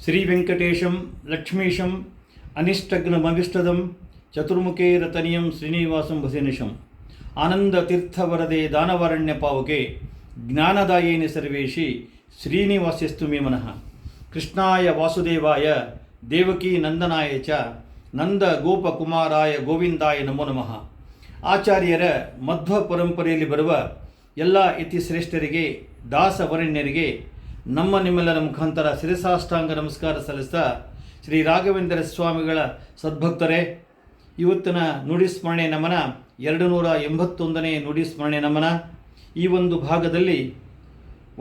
ಶ್ರೀ ವೆಂಕಟೇಶಂ ಲಕ್ಷ್ಮೀಶಂ ಅನಿಷ್ಟಗ್ನಮವಿಷ್ಟದಂ ಚತುರ್ಮುಖೇ ರತನಿಯಂ ಶ್ರೀನಿವಾಸಂ ಭಸಿನಿಶಂ ಆನಂದ ತೀರ್ಥವರದೆ ದಾನವಾರಣ್ಯ ಪಾವಕೆ ಜ್ಞಾನದಾಯೇನಿ ಸರ್ವೇಶಿ ಶ್ರೀನಿವಾಸ್ಯಸ್ತು ಮೇ ಮನಃ. ಕೃಷ್ಣಾಯ ವಾಸುದೇವಾಯ ದೇವಕೀ ನಂದನಾಯ ಚ ನಂದ ಗೋಪಕುಮಾರಾಯ ಗೋವಿಂದಾಯ ನಮೋ ನಮಃ. ಆಚಾರ್ಯರ ಮಧ್ವ ಪರಂಪರೆಯಲ್ಲಿ ಬರುವ ಎಲ್ಲ ಯತಿಶ್ರೇಷ್ಠರಿಗೆ ದಾಸವರಣ್ಯರಿಗೆ ನಮ್ಮ ನಿಮ್ಮೆಲ್ಲರ ಮುಖಾಂತರ ಶಿರಸಾಷ್ಟಾಂಗ ನಮಸ್ಕಾರ ಸಲ್ಲಿಸ್ತಾ, ಶ್ರೀ ರಾಘವೇಂದ್ರ ಸ್ವಾಮಿಗಳ ಸದ್ಭಕ್ತರೇ, ಇವತ್ತಿನ ನುಡಿ ಸ್ಮರಣೆ ನಮನ 281ನೇ ನುಡಿ ಸ್ಮರಣೆ ನಮನ. ಈ ಒಂದು ಭಾಗದಲ್ಲಿ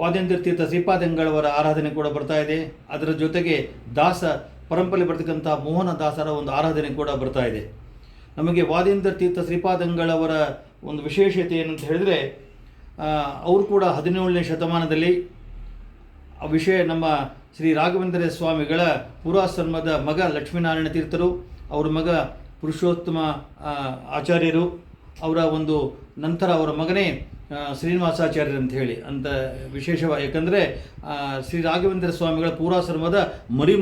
ವಾದೇಂದ್ರ ತೀರ್ಥ ಶ್ರೀಪಾದಂಗಳವರ ಆರಾಧನೆ ಕೂಡ ಬರ್ತಾ ಇದೆ. ಅದರ ಜೊತೆಗೆ ದಾಸ ಪರಂಪರೆ ಬರ್ತಕ್ಕಂಥ ಮೋಹನ ದಾಸರ ಒಂದು ಆರಾಧನೆ ಕೂಡ ಬರ್ತಾ ಇದೆ. ನಮಗೆ ವಾದೇಂದ್ರ ತೀರ್ಥ ಶ್ರೀಪಾದಂಗಳವರ ಒಂದು ವಿಶೇಷತೆ ಏನಂತ ಹೇಳಿದರೆ, ಅವರು ಕೂಡ 17ನೇ ಶತಮಾನದಲ್ಲಿ ಆ ವಿಷಯ ನಮ್ಮ ಶ್ರೀ ರಾಘವೇಂದ್ರ ಸ್ವಾಮಿಗಳ ಪೂರ್ವಾಶ್ರಮದ ಮಗ ಲಕ್ಷ್ಮೀನಾರಾಯಣ ತೀರ್ಥರು, ಅವರ ಮಗ ಪುರುಷೋತ್ತಮ ಆಚಾರ್ಯರು, ಅವರ ಒಂದು ನಂತರ ಅವರ ಮಗನೇ ಶ್ರೀನಿವಾಸಾಚಾರ್ಯರು ಅಂತ ಹೇಳಿ ಅಂತ ವಿಶೇಷವಾಗಿ, ಯಾಕಂದರೆ ಶ್ರೀ ರಾಘವೇಂದ್ರ ಸ್ವಾಮಿಗಳ ಪೂರ್ವಾಶ್ರಮದ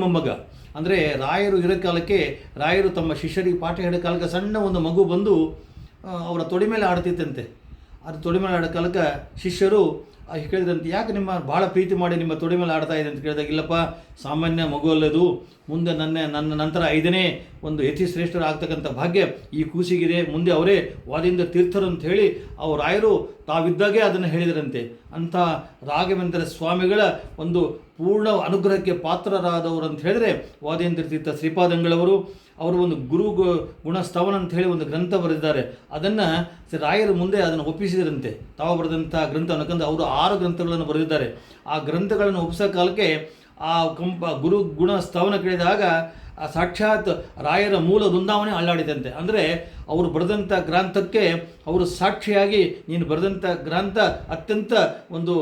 ಮೊಮ್ಮಗ. ಅಂದರೆ ರಾಯರು ಇರೋ ಕಾಲಕ್ಕೆ ರಾಯರು ತಮ್ಮ ಶಿಷ್ಯರಿಗೆ ಪಾಠ ಹೇಳೋ ಕಾಲಕ್ಕೆ ಸಣ್ಣ ಒಂದು ಮಗು ಬಂದು ಅವರ ತೊಡೆ ಮೇಲೆ ಆಡ್ತಿತ್ತಂತೆ. ಅದು ತೊಡೆ ಮೇಲೆ ಆಡೋ ಕಾಲಕ್ಕೆ ಶಿಷ್ಯರು ಕೇಳಿದ್ರಂತೆ, ಯಾಕೆ ನಿಮ್ಮ ಭಾಳ ಪ್ರೀತಿ ಮಾಡಿ ನಿಮ್ಮ ತೊಡೆ ಮೇಲೆ ಆಡ್ತಾ ಇದೆ ಅಂತ ಕೇಳಿದಾಗ, ಇಲ್ಲಪ್ಪ ಸಾಮಾನ್ಯ ಮಗು ಅಲ್ಲದು, ಮುಂದೆ ನನ್ನ ನಂತರ 5ನೇ ಒಂದು ಯತಿಶ್ರೇಷ್ಠರು ಆಗ್ತಕ್ಕಂಥ ಭಾಗ್ಯ ಈ ಕೂಸಿಗಿದೆ, ಮುಂದೆ ಅವರೇ ವಾದೇಂದ್ರ ತೀರ್ಥರು ಅಂತ ಹೇಳಿ ಅವ್ರ ರಾಯರು ತಾವಿದ್ದಾಗೆ ಅದನ್ನು ಹೇಳಿದರಂತೆ. ಅಂಥ ರಾಘವೇಂದ್ರ ಸ್ವಾಮಿಗಳ ಒಂದು ಪೂರ್ಣ ಅನುಗ್ರಹಕ್ಕೆ ಪಾತ್ರರಾದವರು ಅಂತ ಹೇಳಿದರೆ ವಾದೇಂದ್ರ ತೀರ್ಥ ಶ್ರೀಪಾದಂಗಳವರು. ಅವರು ಒಂದು ಗುರು ಗುಣಸ್ತವನ ಅಂತ ಹೇಳಿ ಒಂದು ಗ್ರಂಥ ಬರೆದಿದ್ದಾರೆ. ಅದನ್ನು ರಾಯರು ಮುಂದೆ ಅದನ್ನು ಒಪ್ಪಿಸಿದರಂತೆ, ತಾವು ಬರೆದಂಥ ಗ್ರಂಥ ಅನ್ನೋಕಂದ್ರೆ ಅವರು 6 ಗ್ರಂಥಗಳನ್ನು ಬರೆದಿದ್ದಾರೆ. ಆ ಗ್ರಂಥಗಳನ್ನು ಒಪ್ಪಿಸೋ ಕಾಲಕ್ಕೆ ಆ ಗುರು ಗುಣ ಸ್ತವನ ಕೇಳಿದಾಗ ಸಾಕ್ಷಾತ್ ರಾಯರ ಮೂಲ ವೃಂದಾವನೆ ಅಲ್ಲಾಡಿದಂತೆ. ಅಂದರೆ ಅವರು ಬರೆದಂಥ ಗ್ರಂಥಕ್ಕೆ ಅವರು ಸಾಕ್ಷಿಯಾಗಿ, ನೀನು ಬರೆದಂಥ ಗ್ರಂಥ ಅತ್ಯಂತ ಒಂದು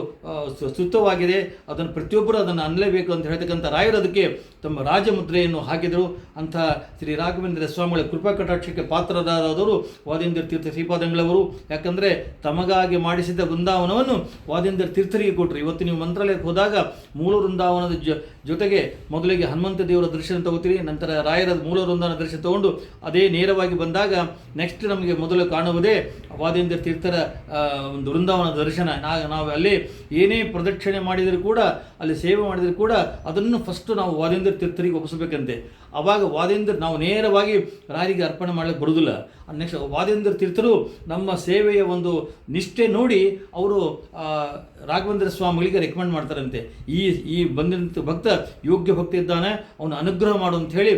ಸ್ತುತವಾಗಿದೆ, ಅದನ್ನು ಪ್ರತಿಯೊಬ್ಬರು ಅದನ್ನು ಅನ್ನಲೇಬೇಕು ಅಂತ ಹೇಳ್ತಕ್ಕಂಥ ರಾಯರು ಅದಕ್ಕೆ ತಮ್ಮ ರಾಜಮುದ್ರೆಯನ್ನು ಹಾಕಿದರು. ಅಂಥ ಶ್ರೀ ರಾಘವೇಂದ್ರ ಸ್ವಾಮಿಗಳ ಕೃಪಾ ಕಟಾಕ್ಷಕ್ಕೆ ಪಾತ್ರರಾದವರು ವಾದೇಂದ್ರ ತೀರ್ಥ ಶ್ರೀಪಾದಂಗಳವರು. ಯಾಕಂದರೆ ತಮಗಾಗಿ ಮಾಡಿಸಿದ ವೃಂದಾವನವನ್ನು ವಾದೇಂದ್ರ ತೀರ್ಥರಿಗೆ ಕೊಟ್ಟರು. ಇವತ್ತು ನೀವು ಮಂತ್ರಾಲಯಕ್ಕೆ ಹೋದಾಗ ಮೂಲ ವೃಂದಾವನದ ಜೊತೆಗೆ ಮೊದಲಿಗೆ ಹನುಮಂತ ದೇವರ ದರ್ಶನ ತಗೋತೀರಿ, ನಂತರ ರಾಯರ ಮೂಲ ವೃಂದಾವನ ದರ್ಶನ ತಗೊಂಡು ಅದೇ ನೇರವಾಗಿ ಬಂದಾಗ ನೆಕ್ಸ್ಟ್ ನಮಗೆ ಮೊದಲು ಕಾಣುವುದೇ ವಾದೇಂದ್ರ ತೀರ್ಥರ ಒಂದು ವೃಂದಾವನ ದರ್ಶನ. ನಾವು ಅಲ್ಲಿ ಏನೇ ಪ್ರದಕ್ಷಿಣೆ ಮಾಡಿದರೂ ಕೂಡ, ಅಲ್ಲಿ ಸೇವೆ ಮಾಡಿದರೂ ಕೂಡ ಅದನ್ನು ಫಸ್ಟು ನಾವು ವಾದೇಂದ್ರ ತೀರ್ಥರಿಗೆ ಒಪ್ಪಿಸಬೇಕಂತೆ. ಆವಾಗ ವಾದೇಂದ್ರ ನಾವು ನೇರವಾಗಿ ರಾಯರಿಗೆ ಅರ್ಪಣೆ ಮಾಡಲಿಕ್ಕೆ ಬರುವುದಿಲ್ಲ. ನೆಕ್ಸ್ಟ್ ವಾದೇಂದ್ರ ತೀರ್ಥರು ನಮ್ಮ ಸೇವೆಯ ಒಂದು ನಿಷ್ಠೆ ನೋಡಿ ಅವರು ರಾಘವೇಂದ್ರ ಸ್ವಾಮಿಗಳಿಗೆ ರೆಕಮೆಂಡ್ ಮಾಡ್ತಾರಂತೆ. ಈ ಬಂದಿರಂಥ ಭಕ್ತ ಯೋಗ್ಯ ಭಕ್ತ ಇದ್ದಾನೆ, ಅವನು ಅನುಗ್ರಹ ಮಾಡು ಅಂತ ಹೇಳಿ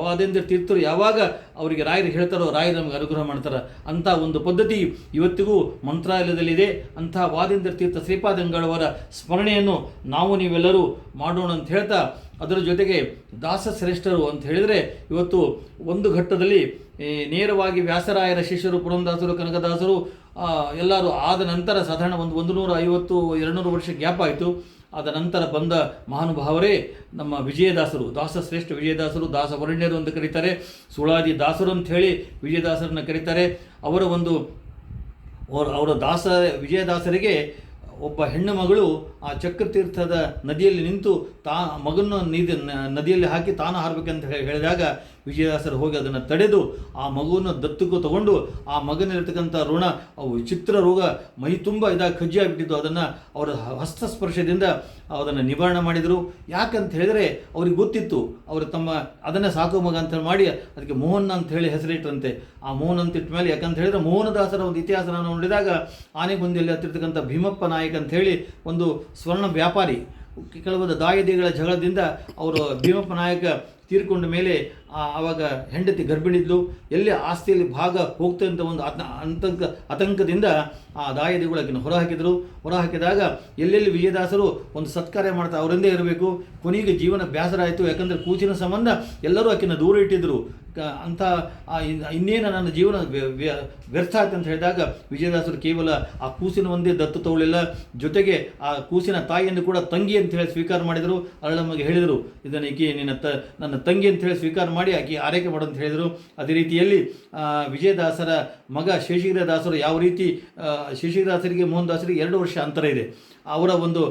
ವಾದೇಂದ್ರ ತೀರ್ಥರು ಯಾವಾಗ ಅವರಿಗೆ ರಾಯರು ಹೇಳ್ತಾರೋ ರಾಯರು ನಮಗೆ ಅನುಗ್ರಹ ಮಾಡ್ತಾರೆ. ಅಂಥ ಒಂದು ಪದ್ಧತಿ ಇವತ್ತಿಗೂ ಮಂತ್ರಾಲಯದಲ್ಲಿದೆ. ಅಂಥ ವಾದೇಂದ್ರ ತೀರ್ಥ ಶ್ರೀಪಾದಂಗಳವರ ಸ್ಮರಣೆಯನ್ನು ನಾವು ನೀವೆಲ್ಲರೂ ಮಾಡೋಣ ಅಂತ ಹೇಳ್ತಾ, ಅದರ ಜೊತೆಗೆ ದಾಸ ಶ್ರೇಷ್ಠರು ಅಂತ ಹೇಳಿದರೆ ಇವತ್ತು ಒಂದು ಘಟ್ಟದಲ್ಲಿ ನೇರವಾಗಿ ವ್ಯಾಸರಾಯರ ಶಿಷ್ಯರು ಪುರಂದಾಸರು ಕನಕದಾಸರು ಎಲ್ಲರೂ ಆದ ನಂತರ ಸಾಧಾರಣ ಒಂದು 150-200 ವರ್ಷ ಗ್ಯಾಪ್ ಆಯಿತು. ಆದ ನಂತರ ಬಂದ ಮಹಾನುಭಾವರೇ ನಮ್ಮ ವಿಜಯದಾಸರು, ದಾಸಶ್ರೇಷ್ಠ ವಿಜಯದಾಸರು, ದಾಸವರಣ್ಯರು ಅಂತ ಕರೀತಾರೆ, ಸುಳಾದಿ ದಾಸರು ಅಂತ ಹೇಳಿ ವಿಜಯದಾಸರನ್ನು ಕರೀತಾರೆ. ಅವರ ವಿಜಯದಾಸರಿಗೆ ಒಬ್ಬ ಹೆಣ್ಣು ಮಗಳು ಆ ಚಕ್ರತೀರ್ಥದ ನದಿಯಲ್ಲಿ ನಿಂತು ಮಗನ್ನು ನದಿಯಲ್ಲಿ ಹಾಕಿ ತಾನು ಹಾರಬೇಕಂತ ಹೇಳಿದಾಗ ವಿಜಯದಾಸರು ಹೋಗಿ ಅದನ್ನು ತಡೆದು ಆ ಮಗುವನ್ನು ದತ್ತಕ್ಕೂ ತಗೊಂಡು ಆ ಮಗನಲ್ಲಿರ್ತಕ್ಕಂಥ ಋಣ ವಿಚಿತ್ರ ರೋಗ ಮೈ ತುಂಬ ಇದಾಗಿ ಕಜ್ಜಿಯಾಗಿಬಿಟ್ಟಿದ್ದು, ಅದನ್ನು ಅವರ ಹಸ್ತಸ್ಪರ್ಶದಿಂದ ಅದನ್ನು ನಿವಾರಣೆ ಮಾಡಿದರು. ಯಾಕಂತ ಹೇಳಿದರೆ ಅವ್ರಿಗೆ ಗೊತ್ತಿತ್ತು, ಅವರು ಅದನ್ನೇ ಸಾಕೋ ಮಗ ಅಂತ ಮಾಡಿ ಅದಕ್ಕೆ ಮೋಹನ್ ಅಂತ ಹೇಳಿ ಹೆಸರಿಟ್ಟರಂತೆ. ಆ ಮೋಹನ್ ಅಂತ ಇಟ್ಟ ಮೇಲೆ, ಯಾಕಂತ ಹೇಳಿದರೆ ಮೋಹನದಾಸರ ಒಂದು ಇತಿಹಾಸ ನಾವು ನೋಡಿದಾಗ ಆನೆಗೊಂದಿಯಲ್ಲಿ ಹತ್ತಿರ್ತಕ್ಕಂಥ ಭೀಮಪ್ಪ ನಾಯಕ್ ಅಂತ ಹೇಳಿ ಒಂದು ಸ್ವರ್ಣ ವ್ಯಾಪಾರಿ, ಕೆಲವೊಂದು ದಾಯದಿಗಳ ಜಗಳದಿಂದ ಅವರು ಭೀಮಪ್ಪ ನಾಯಕ ತೀರ್ಕೊಂಡ ಮೇಲೆ ಆವಾಗ ಹೆಂಡತಿ ಗರ್ಭಿಣಿದ್ಲು. ಎಲ್ಲಿ ಆಸ್ತಿಯಲ್ಲಿ ಭಾಗ ಹೋಗ್ತದೆ ಅಂತ ಒಂದು ಆತಂಕದಿಂದ ಆ ದಾಯದಿಗಳನ್ನ ಹೊರಹಾಕಿದಾಗ ಎಲ್ಲೆಲ್ಲಿ ವಿಜಯದಾಸರು ಒಂದು ಸತ್ಕಾರ್ಯ ಮಾಡ್ತಾ ಅವರಿಂದೇ ಇರಬೇಕು. ಕೊನೆಗೆ ಜೀವನ ಬೇಸರ ಆಯಿತು. ಯಾಕಂದರೆ ಕೂಸಿನ ಸಂಬಂಧ ಎಲ್ಲರೂ ಆಕಿನ ದೂರ ಇಟ್ಟಿದ್ದರು. ಅಂಥ ಇನ್ನೇನು ನನ್ನ ಜೀವನ ವ್ಯರ್ಥ ಆಯ್ತು ಅಂತ ಹೇಳಿದಾಗ ವಿಜಯದಾಸರು ಕೇವಲ ಆ ಕೂಸಿನ ಒಂದೇ ದತ್ತು ತಗೊಳ್ಳಿಲ್ಲ, ಜೊತೆಗೆ ಆ ಕೂಸಿನ ತಾಯಿಯನ್ನು ಕೂಡ ತಂಗಿ ಅಂತ ಹೇಳಿ ಸ್ವೀಕಾರ ಮಾಡಿದರು. ಅವಳು ನಮಗೆ ಹೇಳಿದರು, ಇದನ್ನು ಈಕೆ ನನ್ನ ನನ್ನ ತಂಗಿ ಅಂತ ಹೇಳಿ ಸ್ವೀಕಾರ ಮಾಡಿ ಆಕೆ ಆರೈಕೆ ಮಾಡು ಅಂತ ಹೇಳಿದರು. ಅದೇ ರೀತಿಯಲ್ಲಿ ವಿಜಯದಾಸರ ಮಗ ಶೇಷಗಿರಿದಾಸರು ಯಾವ ರೀತಿ ಶೇಷಗಿರಿದಾಸರಿಗೆ ಮೋಹನ್ ದಾಸರಿಗೆ 2 ವರ್ಷ ಅಂತರ ಇದೆ. ಅವರ ಒಂದು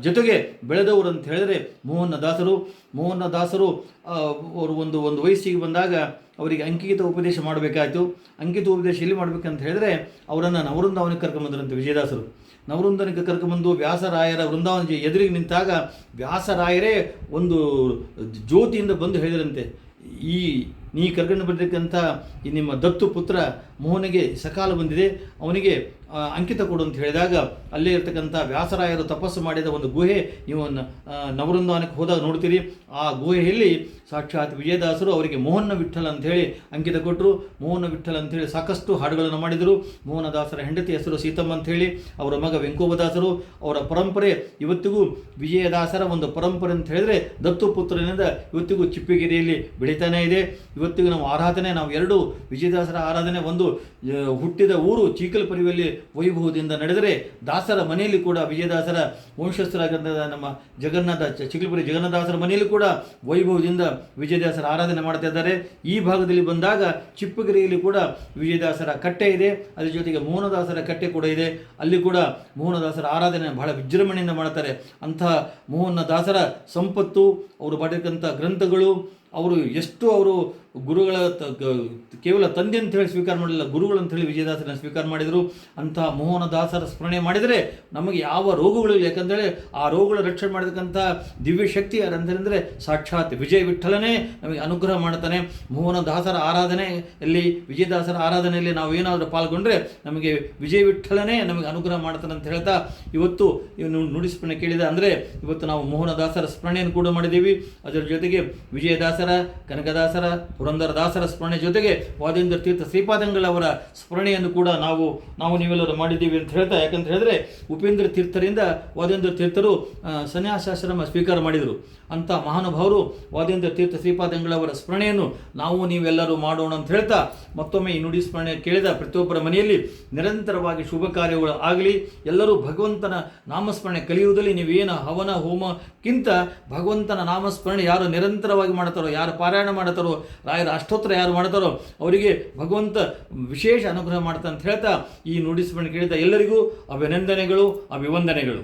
ಜೊತೆಗೆ ಬೆಳೆದವರು ಅಂತ ಹೇಳಿದರೆ ಮೋಹನ ದಾಸರು ಅವರು ಒಂದು ವಯಸ್ಸಿಗೆ ಬಂದಾಗ ಅವರಿಗೆ ಅಂಕಿತ ಉಪದೇಶ ಮಾಡಬೇಕಾಯಿತು. ಅಂಕಿತ ಉಪದೇಶ ಎಲ್ಲಿ ಮಾಡಬೇಕಂತ ಹೇಳಿದ್ರೆ ಅವರನ್ನು ನವವೃಂದಾವನಕ್ಕೆ ಕರ್ಕೊಂಬಂದ್ರಂತೆ ವಿಜಯದಾಸರು. ನವವೃಂದಾವನಕ್ಕೆ ಕರ್ಕೊಂಬಂದು ವ್ಯಾಸರಾಯರ ವೃಂದಾವನ ಎದುರಿಗೆ ನಿಂತಾಗ ವ್ಯಾಸರಾಯರೇ ಒಂದು ಜ್ಯೋತಿಯಿಂದ ಬಂದು ಹೇಳಿದ್ರಂತೆ, ನೀ ಕರ್ಕೊಂಡು ಬಂದಿರ್ತಕ್ಕಂಥ ಈ ನಿಮ್ಮ ದತ್ತು ಪುತ್ರ ಮೋಹನಿಗೆ ಸಕಾಲ ಬಂದಿದೆ, ಅವನಿಗೆ ಅಂಕಿತ ಕೊಡು ಅಂತ ಹೇಳಿದಾಗ ಅಲ್ಲೇ ಇರ್ತಕ್ಕಂಥ ವ್ಯಾಸರಾಯರು ತಪಸ್ಸು ಮಾಡಿದ ಒಂದು ಗುಹೆ ನೀವು ನವವೃಂದಾವನಕ್ಕೆ ಹೋದಾಗ ನೋಡ್ತೀರಿ. ಆ ಗುಹೆಯಲ್ಲಿ ಸಾಕ್ಷಾತ್ ವಿಜಯದಾಸರು ಅವರಿಗೆ ಮೋಹನ ವಿಠ್ಠಲ ಅಂಥೇಳಿ ಅಂಕಿತ ಕೊಟ್ಟರು. ಮೋಹನ ವಿಠ್ಠಲ ಅಂಥೇಳಿ ಸಾಕಷ್ಟು ಹಾಡುಗಳನ್ನು ಮಾಡಿದರು. ಮೋಹನದಾಸರ ಹೆಂಡತಿ ಹೆಸರು ಸೀತಮ್ಮ ಅಂಥೇಳಿ, ಅವರ ಮಗ ವೆಂಕೋಬದಾಸರು. ಅವರ ಪರಂಪರೆ ಇವತ್ತಿಗೂ ವಿಜಯದಾಸರ ಒಂದು ಪರಂಪರೆ ಅಂತ ಹೇಳಿದ್ರೆ ದತ್ತುಪುತ್ರನಿಂದ ಇವತ್ತಿಗೂ ಚಿಪ್ಪಿಗೆರೆಯಲ್ಲಿ ಬೆಳೀತಾನೇ ಇದೆ. ಇವತ್ತಿಗೂ ನಾವು 2 ವಿಜಯದಾಸರ ಆರಾಧನೆ, ಒಂದು ಹುಟ್ಟಿದ ಊರು ಚೀಕಲಪರಿಯಲ್ಲಿ ವೈಭವದಿಂದ ನಡೆದರೆ, ದಾಸರ ಮನೆಯಲ್ಲಿ ಕೂಡ ವಿಜಯದಾಸರ ವಂಶಸ್ಥರಾಗಿದ್ದ ನಮ್ಮ ಚಿಕ್ಕಲಪುರಿ ಜಗನ್ನಾಥದಾಸರ ಮನೆಯಲ್ಲಿ ಕೂಡ ವೈಭವದಿಂದ ವಿಜಯದಾಸರ ಆರಾಧನೆ ಮಾಡ್ತಾ ಇದ್ದಾರೆ. ಈ ಭಾಗದಲ್ಲಿ ಬಂದಾಗ ಚಿಪ್ಪಗಿರಿಯಲ್ಲಿ ಕೂಡ ವಿಜಯದಾಸರ ಕಟ್ಟೆ ಇದೆ, ಅದರ ಜೊತೆಗೆ ಮೋಹನದಾಸರ ಕಟ್ಟೆ ಕೂಡ ಇದೆ. ಅಲ್ಲಿ ಕೂಡ ಮೋಹನದಾಸರ ಆರಾಧನೆ ಬಹಳ ವಿಜೃಂಭಣೆಯಿಂದ ಮಾಡ್ತಾರೆ. ಅಂತಹ ಮೋಹನದಾಸರ ಸಂಪತ್ತು, ಅವರು ಮಾಡಿರ್ತಕ್ಕಂಥ ಗ್ರಂಥಗಳು, ಅವರು ಗುರುಗಳ ಕೇವಲ ತಂದೆ ಅಂತ ಹೇಳಿ ಸ್ವೀಕಾರ ಮಾಡಲಿಲ್ಲ, ಗುರುಗಳು ಅಂತ ಹೇಳಿ ವಿಜಯದಾಸರನ್ನು ಸ್ವೀಕಾರ ಮಾಡಿದರು. ಅಂತಹ ಮೋಹನದಾಸರ ಸ್ಮರಣೆ ಮಾಡಿದರೆ ನಮಗೆ ಯಾವ ರೋಗಗಳಿಲ್ಲ. ಯಾಕಂದರೆ ಆ ರೋಗಗಳ ರಕ್ಷಣೆ ಮಾಡತಕ್ಕಂಥ ದಿವ್ಯ ಶಕ್ತಿ ಯಾರಂತಂದರೆ ಸಾಕ್ಷಾತ್ ವಿಜಯ ವಿಠ್ಠಲನೇ ನಮಗೆ ಅನುಗ್ರಹ ಮಾಡ್ತಾನೆ. ಮೋಹನದಾಸರ ಆರಾಧನೆಯಲ್ಲಿ, ವಿಜಯದಾಸರ ಆರಾಧನೆಯಲ್ಲಿ ನಾವು ಏನಾದರೂ ಪಾಲ್ಗೊಂಡ್ರೆ ನಮಗೆ ವಿಜಯ ವಿಠ್ಠಲನೇ ನಮಗೆ ಅನುಗ್ರಹ ಮಾಡ್ತಾನೆ ಅಂತ ಹೇಳ್ತಾ ಇವತ್ತು ನುಡಿ ಸ್ಮರಣೆ ಕೇಳಿದ ಅಂದರೆ ಇವತ್ತು ನಾವು ಮೋಹನದಾಸರ ಸ್ಮರಣೆಯನ್ನು ಕೂಡ ಮಾಡಿದ್ದೀವಿ. ಅದರ ಜೊತೆಗೆ ವಿಜಯದಾಸರ, ಕನಕದಾಸರ, ಪುರಂದರದಾಸರ ಸ್ಮರಣೆ ಜೊತೆಗೆ ವಾದೇಂದ್ರ ತೀರ್ಥ ಶ್ರೀಪಾದಂಗಳವರ ಸ್ಮರಣೆಯನ್ನು ಕೂಡ ನಾವು ನೀವೆಲ್ಲರೂ ಮಾಡಿದ್ದೀವಿ ಅಂತ ಹೇಳ್ತಾ, ಯಾಕಂತ ಹೇಳಿದ್ರೆ ಉಪೇಂದ್ರ ತೀರ್ಥರಿಂದ ವಾದೇಂದ್ರ ತೀರ್ಥರು ಸನ್ಯಾಸಾಶ್ರಮ ಸ್ವೀಕಾರ ಮಾಡಿದರು. ಅಂಥ ಮಹಾನುಭಾವರು ವಾದೇಂದ್ರ ತೀರ್ಥ ಶ್ರೀಪಾದಂಗಳವರ ಸ್ಮರಣೆಯನ್ನು ನೀವೆಲ್ಲರೂ ಮಾಡೋಣ ಅಂತ ಹೇಳ್ತಾ, ಮತ್ತೊಮ್ಮೆ ಈ ನುಡಿ ಸ್ಮರಣೆ ಕೇಳಿದ ಪ್ರತಿಯೊಬ್ಬರ ಮನೆಯಲ್ಲಿ ನಿರಂತರವಾಗಿ ಶುಭ ಕಾರ್ಯಗಳು ಆಗಲಿ. ಎಲ್ಲರೂ ಭಗವಂತನ ನಾಮಸ್ಮರಣೆ ಕಲಿಯುವುದರಲ್ಲಿ ನೀವೇನು ಹವನ ಹೋಮಕ್ಕಿಂತ ಭಗವಂತನ ನಾಮಸ್ಮರಣೆ ಯಾರು ನಿರಂತರವಾಗಿ ಮಾಡ್ತಾರೋ, ಯಾರು ಪಾರಾಯಣ ಮಾಡ್ತಾರೋ, ರಾಯರ ಅಷ್ಟೋತ್ತರ ಯಾರು ಮಾಡ್ತಾರೋ ಅವರಿಗೆ ಭಗವಂತ ವಿಶೇಷ ಅನುಗ್ರಹ ಮಾಡ್ತಾ ಅಂತ ಹೇಳ್ತಾ ಈ ನುಡಿ ಸ್ಮರಣೆ ಕೇಳಿದ ಎಲ್ಲರಿಗೂ ಅಭಿನಂದನೆಗಳು, ಅಭಿವಂದನೆಗಳು.